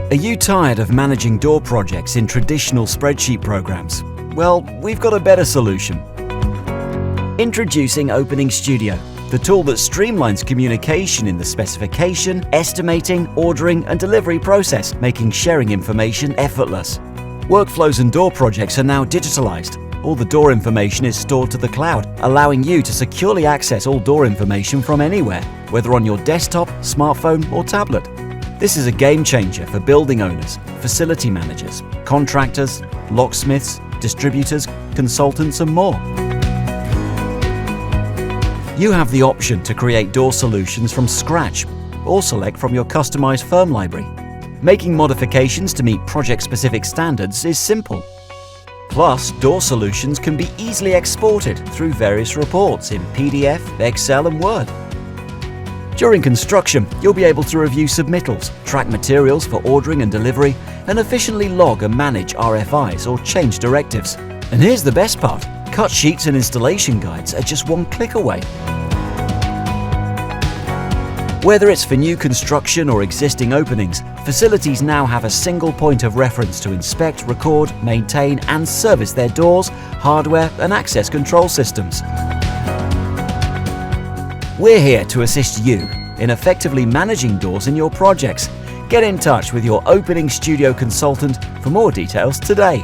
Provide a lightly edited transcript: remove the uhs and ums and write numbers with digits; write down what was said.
Are you tired of managing door projects in traditional spreadsheet programs? Well, we've got a better solution. Introducing Opening Studio, the tool that streamlines communication in the specification, estimating, ordering and delivery process, making sharing information effortless. Workflows and door projects are now digitalized. All the door information is stored to the cloud, allowing you to securely access all door information from anywhere, whether on your desktop, smartphone or tablet. This is a game changer for building owners, facility managers, contractors, locksmiths, distributors, consultants and more. You have the option to create door solutions from scratch or select from your customized firm library. Making modifications to meet project-specific standards is simple. Plus, door solutions can be easily exported through various reports in PDF, Excel and Word. During construction, you'll be able to review submittals, track materials for ordering and delivery, and efficiently log and manage RFIs or change directives. And here's the best part, cut sheets and installation guides are just one click away. Whether it's for new construction or existing openings, facilities now have a single point of reference to inspect, record, maintain and service their doors, hardware and access control systems. We're here to assist you in effectively managing doors in your projects. Get in touch with your Opening Studio consultant for more details today.